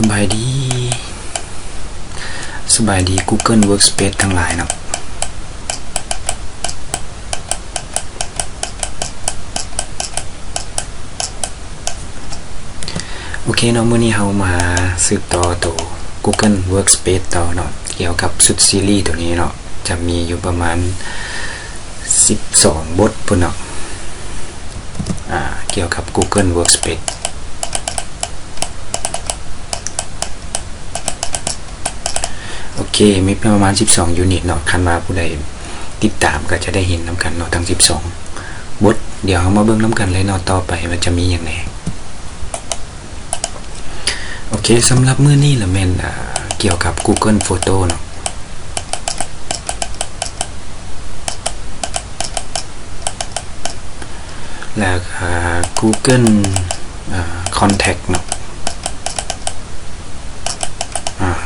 บายดีGoogle Workspace ทั้งหลายเนาะโอเคเนาะมื้อนี้เฮามาสืบต่อตัว Google Workspace ต่อเนาะเกี่ยวกับสุดซีรีส์ตัวนี้เนาะจะมีอยู่ประมาณ12บทพุ่นเนาะเกี่ยวกับ Google Workspaceโอเคมีประมาณ12ยูนิตเนาะคันว่าผู้ใดติดตามก็จะได้เห็นน้ำกันเนาะทั้ง12บทเดี๋ยวเรามาเบิ่งน้ำกันเลยเนาะต่อไปมันจะมีอย่างไรโอเคสำหรับมื้อนี้ละแม่นเกี่ยวกับ Google Photo เนาะแล้วGoogle Contact เนาะ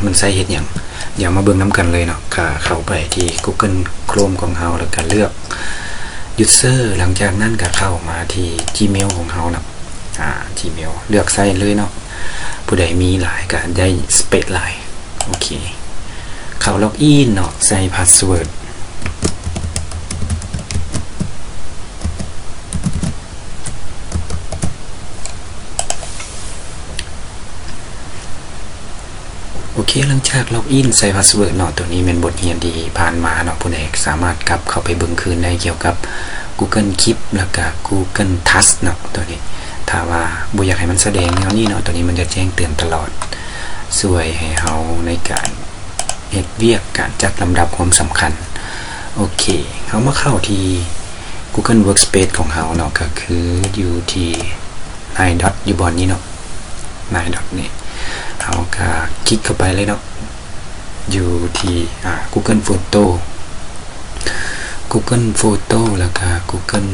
มันใช้เฮ็ดหยังเดี๋ยวมาเบิ่งน้ำกันเลยเนาะเข้าไปที่ Google Chrome ของเราแล้วก็เลือก User หลังจากนั้นก็เข้ามาที่ Gmail ของเราเนาะGmail เลือกใส่เลยเนาะผู้ใดมีหลายก็ได้สเปซหลายโอเคเข้าล็อกอินเนาะใส่พาสเวิร์ดโอเคหลังจากล็อกอินใส่พาสเวิร์ดเนาะตัวนี้เป็นบทเรียนที่ผ่านมาเนาะผู้ใดสามารถกลับเข้าไปเบิ่งคืนได้เกี่ยวกับ Google Keep แล้วก็ Google Task เนาะตัวนี้ถ้าว่าบ่อยากให้มันแสดงแนวนี้เนาะตัวนี้มันจะแจ้งเตือนตลอดช่วยให้เฮาในการเฮ็ดเวียกการจัดลำดับความสำคัญโอเคเฮามาเข้าที่ Google Workspace ของเฮาเนาะก็คืออยู่ที่9 dot อยู่บนนี้เนาะ9 dot นี่เฮาก็คลิกเข้าไปเลยเนาะอยู่ที่Google Photo แล้วก็ Google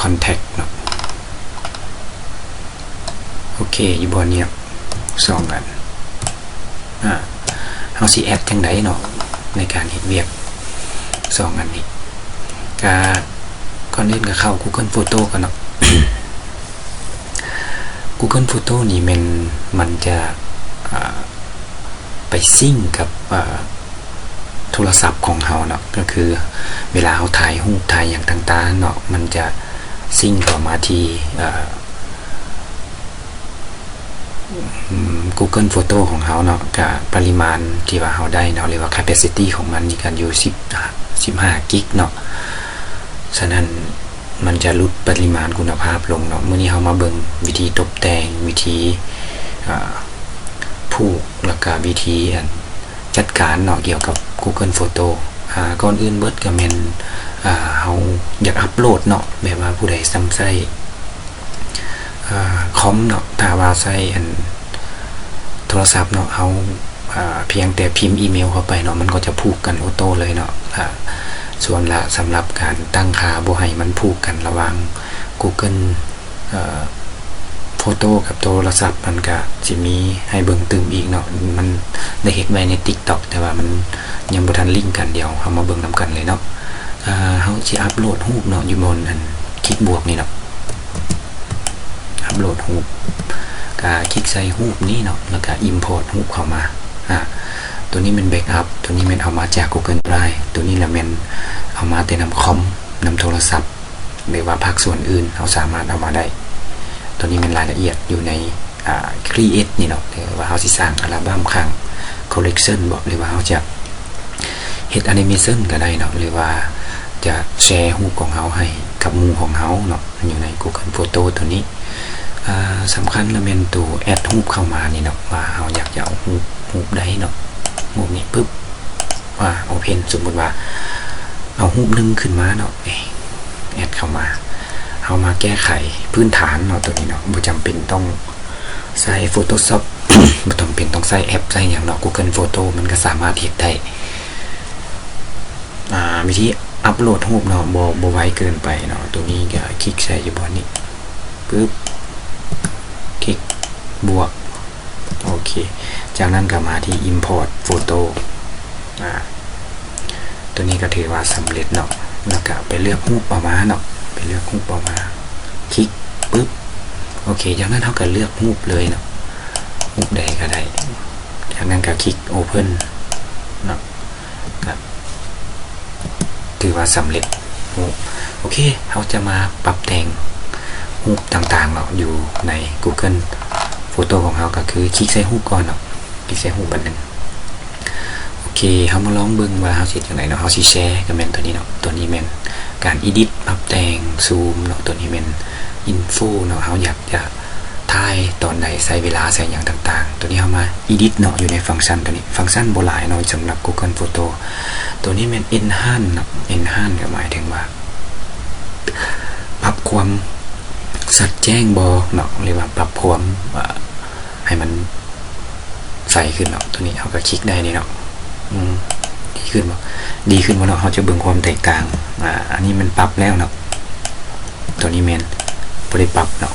Contact เนาะโอเคอยู่บนนี้2อันเฮาสิแอดจังได๋เนาะในการเฮ็ดเวียก2อันนี้ก็ก่อนอื่นก็เข้า Google Photo กันเนาะ Google Photo นี่มันจะไปซิ่งกับโทรศัพท์ของเฮาเนาะก็คือเวลาเฮาถ่ายรูปถ่ายอย่างต่างๆเนาะมันจะซิ่งเข้ามาที่Google Photo ของเฮาเนาะกับปริมาณที่ว่าเฮาได้เนาะเรียกว่า capacity ของมันนี่กันอยู่15กิกเนาะฉะนั้นมันจะลดปริมาณคุณภาพลงเนาะมื้อนี้เฮามาเบิ่งวิธีตกแต่งวิธีผูกแล้วก็วิธีจัดการเนาะเกี่ยวกับ Google Photo ก่อนอื่นเบิดก็แม่นเฮาอยากอัปโหลดเนาะแบบว่าผู้ใดซ้ำใช้คอมเนาะถ้าว่าใช้โทรศัพท์เนาะเฮาเพียงแต่พิมพ์อีเมลเข้าไปเนาะมันก็จะผูกกันออโต้เลยเนาะส่วนละสำหรับการตั้งค่าบ่ให้มันผูกกันระหว่าง Google Photo กับโทรศัพท์มันก็สิมีให้เบิ่งเติมอีกเนาะมันได้เฮ็ดไว้ใน TikTok แต่ว่ามันยังบ่ทันลิงก์กันเดี๋ยวเฮามาเบิ่งนํกันเลยเนาะเฮาสิอัปโหลดรูปเนาะอยู่บนคลิกบวกนี่เนาะอัปโหลดรูปก็คลิกใส่รูปนี้เนาะแล้วก็ import รูปเข้ามาตัวนี้เป็นแบ็กอัพตัวนี้มันเอามาจาก Google Drive ตัวนี้ละมันเอามาแต่นำคอมนำโทรศัพท์หรือว่าภาคส่วนอื่นเราสามารถเอามาได้ตัวนี้เป็นรายละเอียดอยู่ในcreate นี่เนาะหรือว่าเราสิสร้างอัลบั้มข้าง collection บอกหรือว่าเราจะเฮ็ด animation ก็ได้เนาะหรือว่าจะแชร์รูปของเราให้กับหมู่ของเราเนาะอยู่ใน Google Photo ตัวนี้สำคัญละแม่นตัวแอดรูปเข้ามานี่เนาะว่าเราอยากจะเอารูปใดเนาะรูปนี้ปึ๊บว่า Open สมมุติว่าเอารูปนึงขึ้นมาเนาะแอดเข้ามาเอามาแก้ไขพื้นฐานเนาะตัวนี้เนาะบ่จำเป็นต้องใช้ Photoshop บ่จำเป็นต้องใช้แอปใช้หยังเนาะ Google Photo มันก็สามารถเฮ็ดได้วิธีอัปโหลดรูปเนาะบ่ไวเกินไปเนาะตัวนี้ก็คลิกใส่อยู่บนนี้ปึ๊บคลิกบวกโอเคจากนั้นก็มาที่ import photo ตัวนี้ก็ถือว่าสำเร็จเนาะแล้วก็ไปเลือกรูปออกมาเนาะไปเลือกรูปออกมาคลิกปึ๊บโอเคจากนั้นเฮาก็เลือกรูปเลยเนาะรูปใดก็ได้ จากนั้นก็คลิก Open เนาะถือว่าสำเร็จโอเคเขาจะมาปรับแต่งรูปต่างๆเนาะอยู่ใน Google Photo ของเราก็คือคลิกใส่รูปก่อนเนาะคลิกใส่รูปบันหนึ่งโอเคเขามาลองเบิ่งว่าเขาสิจังไดเนาะเขาสิแชร์กับแม่นตัวนี้เนาะตัวนี้แม่นการ edit ปรับแต่งซูมเนาะตัวนี้แม่น info เนาะเขาอยากจะถ่ายตอนไหนใส่เวลาใส่อย่างต่างๆตัวนี้เขามา edit เนาะอยู่ในฟังก์ชันตัวนี้ฟังก์ชันบ่หลายเนาะสำหรับ Google Photo ตัวนี้แม่น enhance เนาะ enhance ก็หมายถึงว่าปรับความสัดแจ้งบ่เนาะหรือว่าปรับความให้มันใสขึ้นเนาะตัวนี้เขาก็คลิกได้นี่เนาะดีขึ้นบ่เนาะเขาจะเบิ่งความแตกต่างอันนี้มันปรับแล้วเนาะตัวนี้แม่นบ่ได้ปรับเนาะ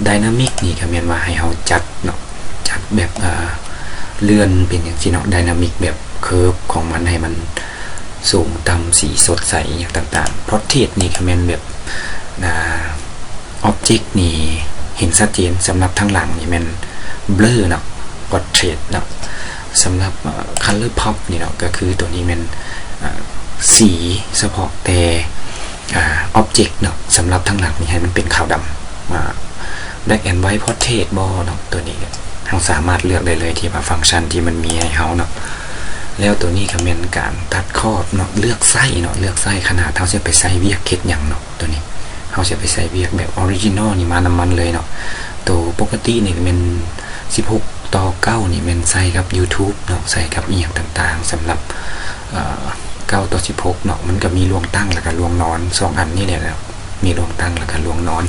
ไดนามิกนี่ก็แม่นว่าให้เฮาจัดเนาะจัดแบบเลื่อนเป็นอย่างที่เนาะไดนามิกแบบเคิร์ฟของมันให้มันสูงต่ำสีสดใสอย่างต่างๆพอร์เทรตนี่ก็แม่นแบบออบเจกต์นี่เห็นชัดเจนสำหรับทางหลังนี่แม่นเบลอเนาะพอร์เทรตเนาะสำหรับcolor pop นี่เนาะก็คือตัวนี้แม่นสีเฉพาะแต่object เนาะสำหรับทางหลังนี่ให้มันเป็นขาวดำblack and white portrait บ่เนาะตัวนี้เราสามารถเลือกได้เลยที่ว่าฟังก์ชันที่มันมีให้เฮาเนาะแล้วตัวนี้ก็เป็นการตัดครอบเนาะเลือกไส้เนาะเลือกไส้ขนาดเฮาจะไปใส่เวียกเฮ็ดหยังเนาะตัวนี้เฮาจะไปใส่เวียกแบบออริจินอลนี่มาน้ำมันเลยเนาะตัวปกตินี่เป็น16 ต่อ 9นี่เป็นใส่กับ YouTube เนาะใส่กับอีหยังต่างๆสำหรับ9 ต่อ 16เนาะมันก็มีรวงตั้งแล้วก็รวงนอน2อันนี่แหละมีรวงตั้งแล้วก็รวงนอน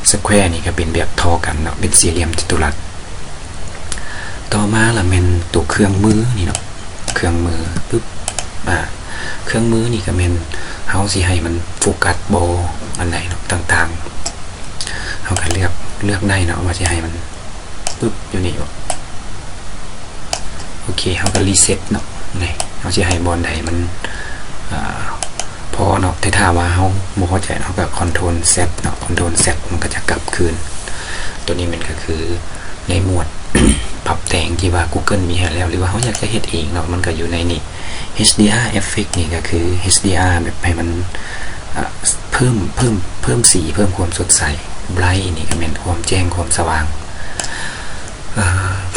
สแควร์นี่ก็เป็นแบบทอกันเนาะเป็นสี่เหลี่ยมจัตุรัสต่อมาละเป็นตัวเครื่องมือนี่เนาะเครื่องมือปึ๊บเครื่องมือนี่ก็เป็นเฮาสิให้มันโฟกัสบ่อันไหนเนาะต่างๆเฮาก็เลือกได้เนาะว่าสิให้มันปึ๊บอยู่นี่โอเคเฮาก็รีเซ็ตเนาะนี่เฮาสิให้บอลใดมันพอเนาะแต่ถ้าว่าเฮาบ่พอใจเฮาก็คอนโทรลเซตเนาะคอนโทรลเซตมันก็จะกลับคืนตัวนี้มันก็คือในหมวด ปรับแต่งที่ว่า Google มีให้แล้วหรือว่าเฮาอยากจะเฮ็ดเองเนาะมันก็อยู่ในนี่ HDR effect นี่ก็คือ HDR แบบให้มันเพิ่มสีเพิ่มความสดใส bright นี่ก็เป็นความแจ้งความสว่าง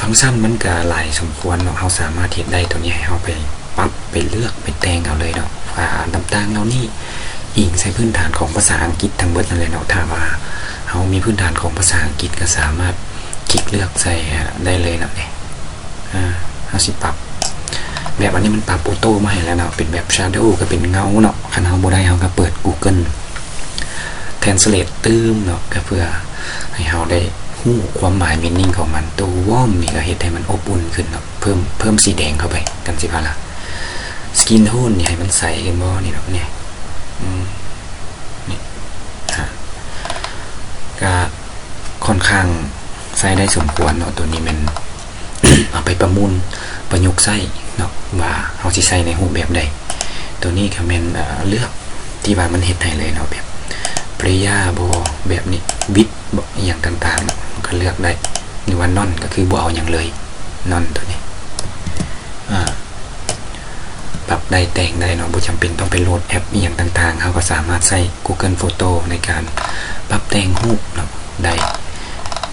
ฟังก์ชันมันก็หลายสมควรเนาะเฮาสามารถเฮ็ดได้ตัวนี้ให้เฮาไปปรับไปเลือกไปแต่งเอาเลยเนาะต่างๆแล้วนี่อิงใช้พื้นฐานของภาษาอังกฤษทั้งเบิดนั่นเลยเนาะถ้าว่าเฮามีพื้นฐานของภาษาอังกฤษก็สามารถคลิกเลือกใส่ได้เลยเนาะนี่เฮาสิปรับแบบอันนี้มันปรับออโต้มาให้แล้วเนาะเป็นแบบ shadow ก็เป็นเงาเนาะคันเฮาบ่ได้เฮาก็เปิด Google Translate ตื้มเนาะก็เพื่อให้เฮาได้ฮู้ความหมาย meaning ของมันตัว warm นี่ก็เฮ็ดให้มันอบอุ่นขึ้นเนาะเพิ่มสีแดงเข้าไปกันสิพาล่ะสกินโทนนี่ให้มันใสกันบ่นี่เนาะเนี่ยนี่ก็ค่อนข้างใส่ได้สมควรเนาะตัวนี้มัน เอาไปประมูลประยุกต์ใส่เนาะว่าเฮาสิใส่ในรูปแบบใดตัวนี้ก็แม่นเลือกที่ว่ามันเฮ็ดให้เลยเนาะแบบปริยาบ่แบบนี้วิดบ่อีหยังต่างๆเนาะก็เลือกได้นี่ว่านอนก็คือบ่เอาหยังเลยนอนตัวนี้ปรับได้แต่งได้เนาะบ่จำเป็นต้องไปโหลดแอปอีหยังต่างๆเฮาก็สามารถใช้ Google Photo ในการปรับแต่งรูปเนาะได้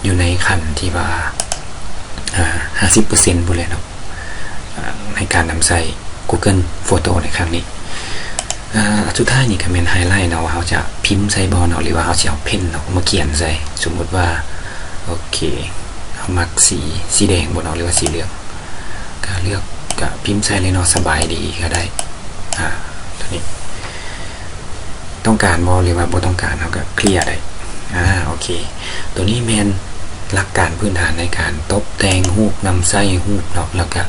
อยู่ในขั้นที่ว่า50% พุ่นเลยเนาะในการนำใช้ Google Photo ในครั้งนี้สุดท้ายนี่ก็เป็นไฮไลท์เนาะว่าเฮาจะพิมพ์ใส่บ่เนาะหรือว่าเฮาสิเอาเพนเนาะมาเขียนใส่สมมุติว่าโอเคเฮามักสีแดงบ่เนาะหรือว่าสีเหลืองก็เลือกก็พิมพ์ใส่เลยเนาะสบายดีก็ได้ตัวนี้ต้องการบ่หรือว่าบ่ต้องการเฮาก็เคลียร์ได้โอเคตัวนี้แม่นหลักการพื้นฐานในการตบแต่งรูปนำใส่รูปเนาะแล้วก็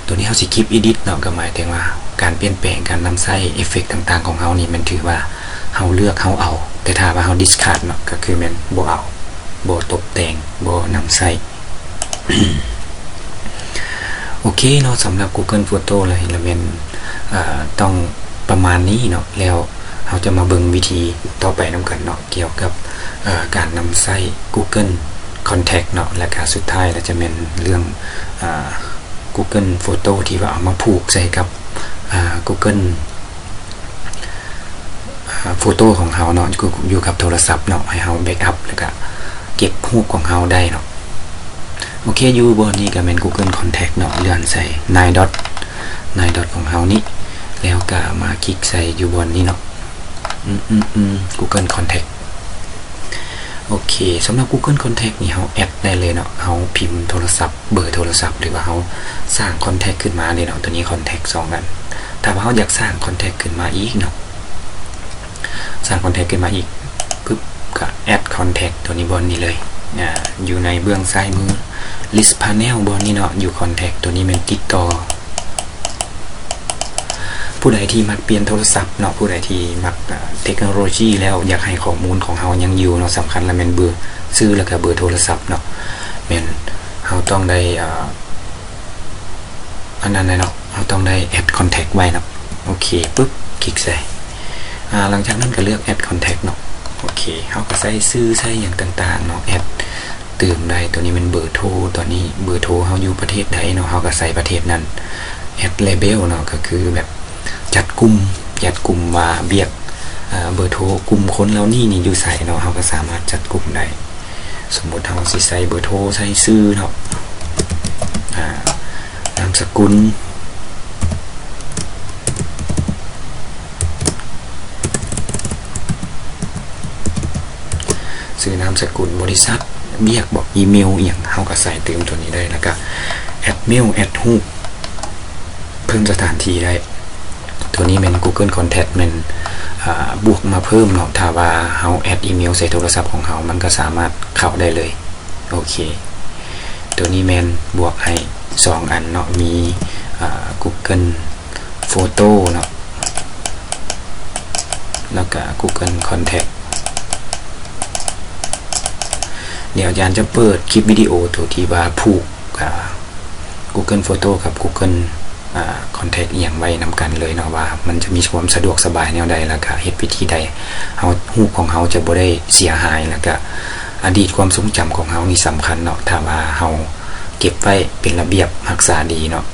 ตัวนี้เฮาสิคลิปอีดิทเนาะก็หมายถึงว่าการเปลี่ยนแปลงการนำใส่เอฟเฟกต์ต่างๆของเฮานี่มันถือว่าเฮาเลือกเฮาเอาแต่ถ้าว่าเฮาดิสคาร์ดเนาะก็คือมันบ่เอาบ่ตบแต่งบ่นำใส่ โอเคเนาะสำหรับ Google Photo เลยแล้วมันต้องประมาณนี้เนาะแล้วเฮาจะมาเบิ่งวิธีต่อไปนำกันเนาะเกี่ยวกับการนำใส่ Google Contact เนาะและก็สุดท้ายแล้วจะเป็นเรื่อง Google Photo ที่ว่าเอามาผูกใส่กับGoogle Photo ของเฮาเนาะอยู่กับโทรศัพท์เนาะให้เฮาแบ็กอัพแล้วก็เก็บรูปของเฮาได้เนาะโอเคอยู่บนนี้ก็เป็น Google Contact เนาะเลื่อนใส่9 dot ของเฮานี่แล้วก็มาคลิกใส่อยู่บนนี้เนาะGoogle Contact โอเคสำหรับ Google Contact นี่เฮาแอดได้เลยเนาะเฮาพิมพ์โทรศัพท์เบอร์โทรศัพท์หรือว่าเฮาสร้าง Contact ขึ้นมาเลยเนาะตัวนี้ Contact 2อันถ้าว่าเฮาอยากสร้าง Contact ขึ้นมาอีกเนาะสร้าง Contact ขึ้นมาอีกปึ๊บก็ Add Contact ตัวนี้บนนี้เลยอยู่ในเบื้องซ้ายมือ List Panel บนนี้เนาะอยู่ Contact ตัวนี้เป็นติดต่อผู้ใดที่มักเปลี่ยนโทรศัพท์เนาะผู้ใดที่มักเทคโนโลยีแล้วอยากให้ข้อมูลของเฮายังอยู่เนาะสำคัญและแม่นเบอร์ซื้อแล้วก็เบอร์โทรศัพท์เนาะแม่นเฮาต้องได้อันนั้นเนาะเฮาต้องได้ Add Contact ไว้เนาะโอเคปึ๊บคลิกใส่หลังจากนั้นก็เลือก Add Contact เนาะโอเคเฮาก็ใส่ชื่อใส่อย่างต่างๆเนาะแอดเติมได้ตัวนี้เป็นเบอร์โทรตัวนี้เบอร์โทรเฮาอยู่ประเทศใดเนาะเฮาก็ใส่ประเทศนั้น Add Label เนาะก็คือแบบจัดกลุ่มว่าเบียกเบอร์โทรกลุ่มคนเหล่านี้นี่อยู่ใส่เนาะเฮาก็สามารถจัดกลุ่มได้สมมุติเฮาสิใส่เบอร์โทรใส่ชื่อเนาะนามสกุลชื่อนามสกุลบริษัทเบียกบอกอีเมลอีหยังเฮาก็ใส่เติมตัวนี้ได้แล้วก็แอดเมลแอดรูปเพิ่มสถานที่ได้ตัวนี้เป็น Google Contact มันบวกมาเพิ่มเนาะถ้าว่าเฮาแอดอีเมลใส่โทรศัพท์ของเฮามันก็สามารถเข้าได้เลยโอเคตัวนี้แมนบวกให้2อันเนาะมีGoogle Photo เนาะแล้วก็ Google Contact เดี๋ยวอาจารย์จะเปิดคลิปวิดีโอตัวที่ว่าผูกGoogle Photo กับ Google Contact อย่างไว้นำกันเลยเนาะว่ามันจะมีความสะดวกสบายแนวใดแล้วก็เฮ็ดวิธีใดเฮารูปของเฮาจะบ่ได้เสียหายแล้วก็อดีตความทรงจำของเฮานี่สำคัญเนาะถ้าว่าเฮาเก็บไว้เป็นระเบียบรักษาดีเนาะ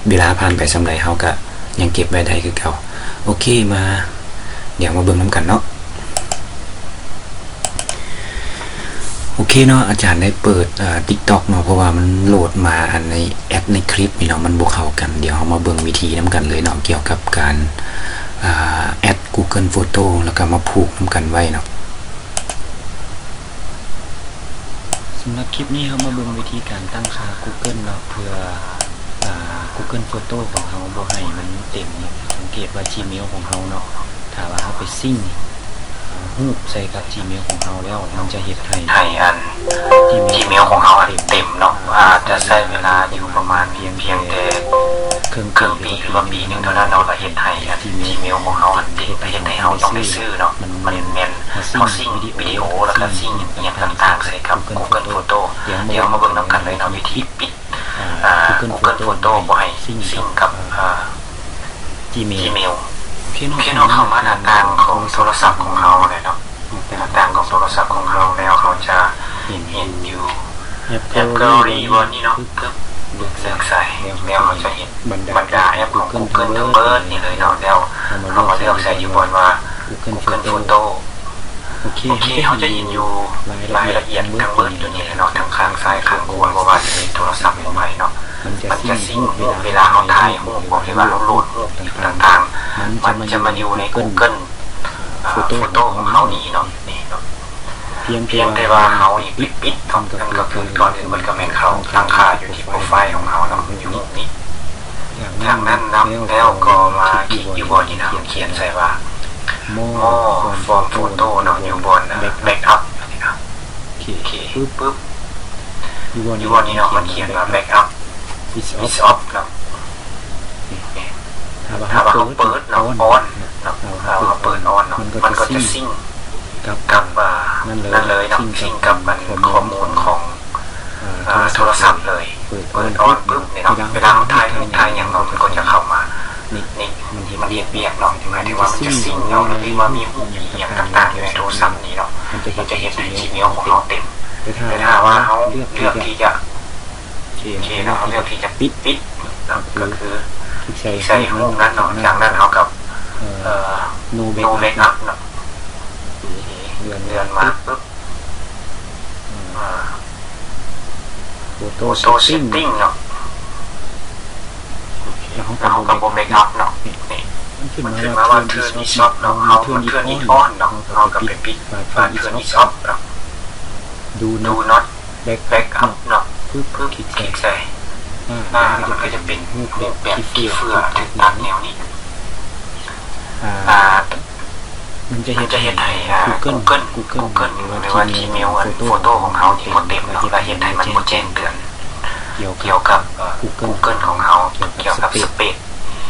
เวลาผ่านไปสำใดเฮาก็ยังเก็บไว้ได้คือเก่าโอเคมาเดี๋ยวมาเบิ่งนำกันเนาะโอเคเนาะอาจารย์ได้เปิดTikTok เนาะเพราะว่ามันโหลดมาในแอปในคลิปนี่เนาะมันบ่เข้ากันเดี๋ยวเฮามาเบิ่งวิธีนำกันเลยเนาะเกี่ยวกับการแอด Google Photo แล้วก็มาผูกนำกันไว้เนาะสำหรับคลิปนี้เฮามาเบิ่งวิธีการตั้งค่า Google เนาะเพื่อGoogle Photo ของเฮาบ่ให้มันเต็มสังเกตว่า Gmail ของเฮาเนาะถ้าว่าเฮาไปซิ่งรูปใส่กับ Gmail ของเราแล้วมันจะเฮ็ดให้อัน Gmail ของเราเต็มเนาะจะใช้เวลาอยู่ประมาณเพียงแต่ครึ่งปีหรือว่าปีนึงเท่านั้นเราก็เฮ็ดให้อัน Gmail ของเราเต็มเฮ็ดให้เราต้องไปซื้อเนาะมันแม่นเขาซิ่งวิดีโอแล้วก็ซิ่งอย่างต่างๆใส่กับ Google Photo เดี๋ยวมาเบิ่งนำกันเลยเนาะวิธีปิดGoogle Photo บ่ให้ซิ่งกับGmailพี่น้องเข้ามาหน้าต่างของโทรศัพท์ของเราเลยเนาะหน้าต่างของโทรศัพท์ของเราแล้วเขาจะเห็นอยู่แอปแกลเลอรี่บนนี้เนาะปึ๊บเลือกใส่แล้วเขาจะเห็นบรรดาแอปของ Google ทั้งเบิดนี่เลยเนาะแล้วเรามาเลือกใส่อยู่บนว่า Google Photo โอเคเขาจะเห็นอยู่รายละเอียดทั้งเบิดอยู่นี่เนาะทั้งข้างซ้ายข้างขวาเพราะว่าเป็นโทรศัพท์ใหม่เนาะมันจะซิ่งเวลาเขาถ่ายรูปบอกเลยว่าเราโหลดต่างๆมันจะมาอยู่ใน Google Photo ของเขานี่เนาะนี่เนาะเพียงแต่ว่าเขาอีกปิดมันก็คือก่อนอื่นมันก็แม่นเขาตั้งค่าอยู่ที่โปรไฟล์ของเขาเนาะอยู่นี่ทางนั้นนับแล้วก็มาคลิกอยู่บนนี้นะเขียนใส่ว่า more from photo เนาะอยู่บน backup นี่นะโอเคปึ๊บอยู่บนนี้เนาะมันเขียนว่า backup is off เนาะถ้าว่าเขาเปิดเนาะ on เนาะถ้าว่าเปิด on เนาะมันก็จะซิ่งกับนั่นเลยเนาะซิ่งกับข้อมูลของโทรศัพท์เลยเปิด on ปึ๊บเนี่ยเนาะเวลาเราถ่ายอย่างเนาะมันก็จะเข้ามานี่มันเรียกเนาะหมายถึงว่ามันจะซิ่งเนาะหรือว่ามีรูปอย่างต่างๆอยู่ในโทรศัพท์นี้เนาะมันจะเห็นใน Gmail ของเราเต็มแต่ถ้าว่าเขาเลือกที่จะ เนาะเขาเลือกที่จะปิดเนาะก็คือใส่รูปนั้นเนาะจากนั้นเขากับโนเบกอัพเนาะเดือนมาปุ๊บโฟโต้เซตติ้งเนาะแล้วเขากับเบกอัพเนาะนี่มันขึ้นมาว่าเทิร์นอีช็อปเนาะเขาเทิร์นอีออนเนาะเขากับไปปิดเทิร์นอีช็อปเนาะดูน็อตแบ็กอัพเนาะปึ๊บคลิกใส่มันก็จะเป็นรูปแบบที่เฟื่อถึงตามแนวนี้มันจะเห็นให้Google หรือว่า Gmail โฟโต้ของเขาที่หมดเต็มเนาะแล้วเห็นให้มันบ่แจ้งเตือนเกี่ยวกับ Google ของเขาเกี่ยวกับสเปซ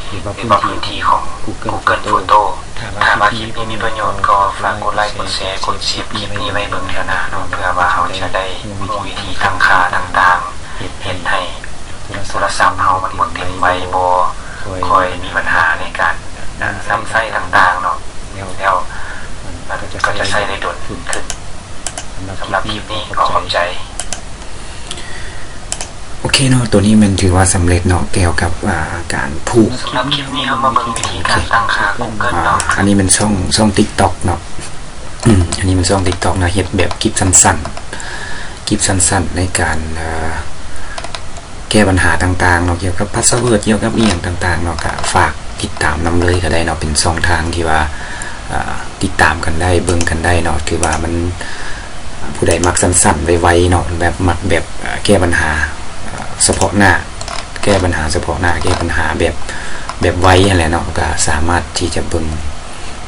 หรือว่าพื้นที่ของ Google Photo ถ้าว่าคลิปนี้มีประโยชน์ก็ฝากกดไลค์กดแชร์กดเชียร์คลิปนี้ไว้เบิ่งเถอะนะเนาะเพื่อว่าเขาจะได้รู้วิธีตั้งค่าต่างๆเห็นให้โทรศัพท์เฮามันบ่เต็มไว้บ่คอยมีปัญหาในการซ้ำไส้ต่างๆเนาะแล้วมันก็จะใช้ได้โดนขึ้นสำหรับคลิปนี้ก็ขอบใจโอเคเนาะตัวนี้มันถือว่าสำเร็จเนาะเกี่ยวกับการผูกสำหรับคลิปนี้เรามาเบิ่งวิธีการตั้งค่า Google เนาะอันนี้เป็นช่อง TikTok เนาะอันนี้เป็นช่อง TikTok นะเฮ็ดแบบคลิปสั้นๆในการแก้ปัญหาต่างๆเนาะเกี่ยวกับพาสเวิร์ดเกี่ยวกับอีหยังต่างๆเนาะก็ฝากติดตามนำเลยก็ได้เนาะเป็นช่องทางที่ว่าติดตามกันได้เบิ่งกันได้เนาะคือว่ามันผู้ใดมักสั้นๆไวๆเนาะแบบมักแบบแก้ปัญหาเฉพาะหน้าแก้ปัญหาเฉพาะหน้าแก้ปัญหาแบบไวอะไรเนาะก็สามารถที่จะเบิ่ง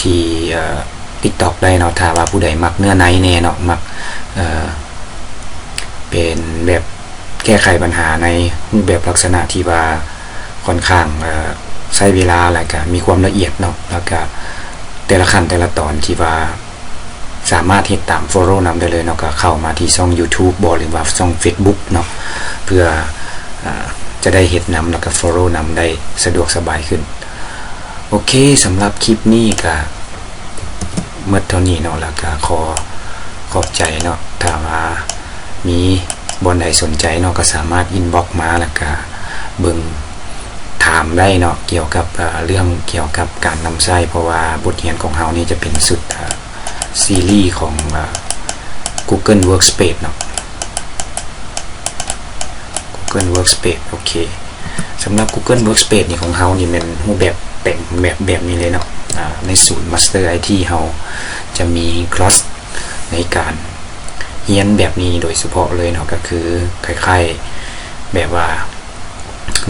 ที่TikTok ได้เนาะถ้าว่าผู้ใดมักเนื้อในแน่เนาะมักเป็นแบบแก้ไขปัญหาในรูปแบบลักษณะที่ว่าค่อนข้างใช้เวลาแล้วก็มีความละเอียดเนาะแล้วก็แต่ละขั้นแต่ละตอนที่ว่าสามารถติดตาม follow นำได้เลยเนาะก็เข้ามาที่ช่อง YouTube บ่หรือว่าช่อง Facebook เนาะเพื่อจะได้เห็นนำแล้วก็ follow นำได้สะดวกสบายขึ้นโอเคสำหรับคลิปนี้ก็เมื่อเท่านี้เนาะแล้วก็ขอบใจเนาะถ้าว่ามีบนใดสนใจเนาะก็สามารถ inbox มาแล้วก็เบิ่งถามได้เนาะเกี่ยวกับเรื่องเกี่ยวกับการนำใช้เพราะว่าบทเรียนของเฮานี่จะเป็นสุดซีรีส์ของGoogle Workspace เนาะ Google Workspace โอเคสำหรับ Google Workspace นี่ของเฮานี่เป็นรูปแบบแต่งแบบนี้เลยเนาะในศูนย์ Master IT เฮาจะมีคลาสในการเรียนแบบนี้โดยเฉพาะเลยเนาะก็คือคล้ายๆแบบว่า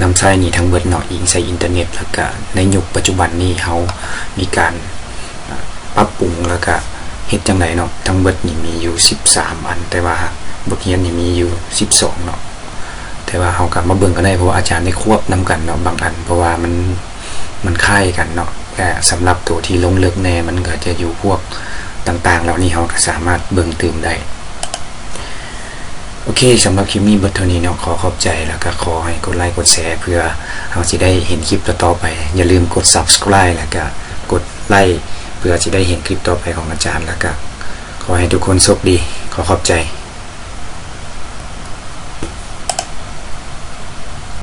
นำใช้นี่ทั้งเบิดเนาะอิงใช้อินเทอร์เน็ตแล้วก็ในยุคปัจจุบันนี้เฮามีการปรับปรุงแล้วก็เฮ็ดจังไดเนาะทั้งเบิดนี่มีอยู่13อันแต่ว่าบทเรียนนี่มีอยู่12เนาะแต่ว่าเฮาก็มาเบิ่งกันได้เพราะว่าอาจารย์ได้ควบนำกันเนาะบางอันเพราะว่ามันคล้ายกันเนาะแต่สำหรับตัวที่ลงลึกแน่มันก็จะอยู่พวกต่างๆแล้วนี่เฮาก็สามารถเบิ่งตื่มได้โอเคสำหรับคลิปนี้เบิดเท่านี้เนาะขอขอบใจแล้วก็ขอให้กดไลค์กดแชร์เพื่อเราจะได้เห็นคลิปต่อไปอย่าลืมกด Subscribe แล้วก็กดไลค์เพื่อจะได้เห็นคลิปต่อไปของอาจารย์แล้วก็ขอให้ทุกคนโชคดีขอขอบใจ